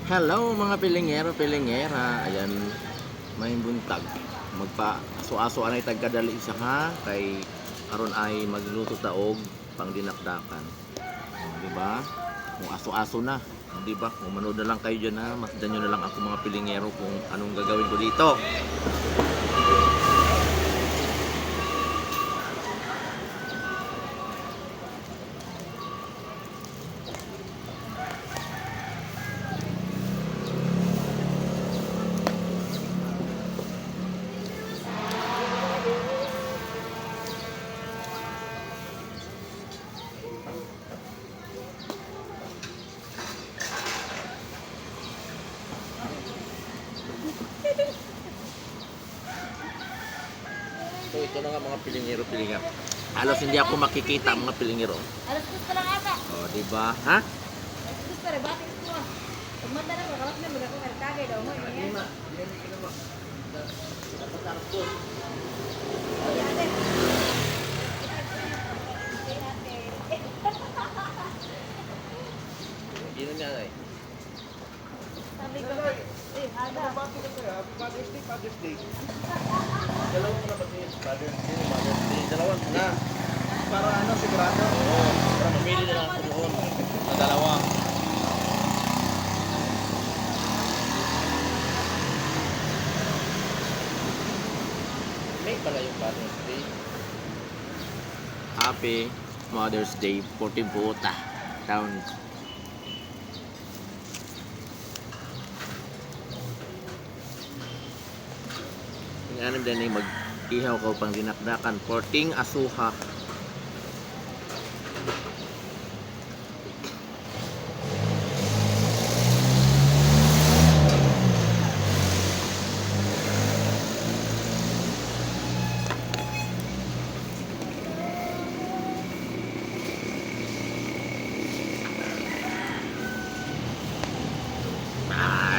Hello mga pilingero, pilingera. Ayan, may buntag. Magpa-aso-aso anay tagkadali isa ha kay karon ay magluto taog pang dinakdakan. Di ba? Kung aso-aso na, di ba? Kung manood na lang kayo diyan ha, masdan niyo na lang ako mga pilingero kung anong gagawin ko dito. So ito na nga mga pilingero, pilinga. Halos hindi ako makikita mga pilingero. Alas dos pa lang ata. Oh, di ba? Ha? Alas dos pa rin, batik ko. Pagmanda na, makalap na, magkakong kartagay daw mo. Yan. Ay, ate. Ay, ate. Gino niya ay. Sabi ko, ada. Father's Day. Dalawang na ba din? Father's Day. Dalawang na. Para ano, sigurado? Oo. Para mamili na lang ako doon. Sa dalawa. May pala yung Father's Day. Happy Mother's Day, 14 Puta Town. Ang anim din ay mag-ihaw ko pang dinakdakan. Porting asuha.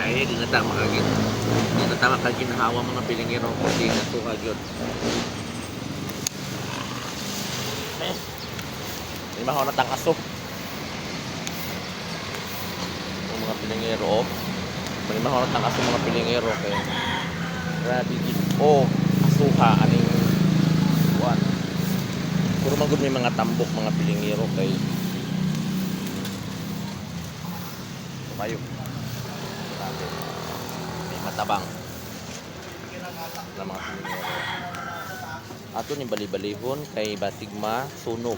Ay, di na tama kagin. Di na tama kagin hawa mga pilingero. Porting asuha yun. May mahaw na tang aso. Ang mga pilingero. May mahaw na tang aso mga pilingero. Kaya grabe gid. Oh, asuha aning kuan. Puro magud may mga tambok mga pilingero kay tumayo. Grabe. May matabang na mga pilingero. Ato ni bali-balihon kay batigma sunog.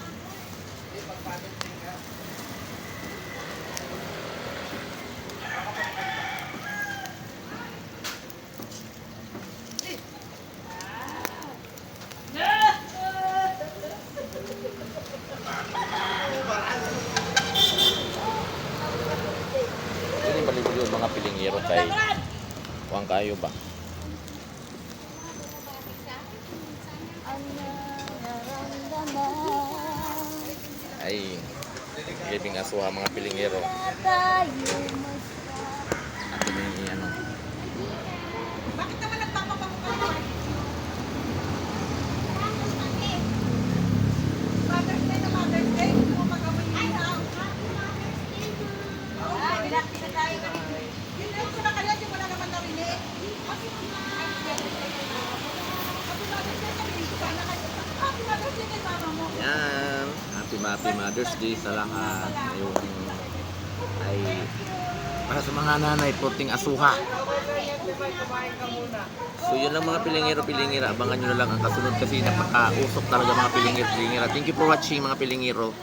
Ini bali-balihon mga pilingero kay kuang kayo ba? Ay, living asuha mga pilingero. Ato ni ano. Bakit naman nagpapabango ka naman? Mother's Day na Mother's Day. Kung mag-amoy yun na. Ah, binakti na tayo kanina. Yun lang ko na kaya, yung wala naman narinig. Happy Mother's Day kami. Sana kayo. Happy Mother's Day kay mama mo. Yan. Happy Mother's Day sa lahat. Ngayon ay para sa mga nanay, puting asuha. So yun lang mga pilingero-pilingera. Abangan nyo na lang ang kasunod kasi napaka-usok talaga mga pilingero-pilingera. Thank you for watching mga pilingero.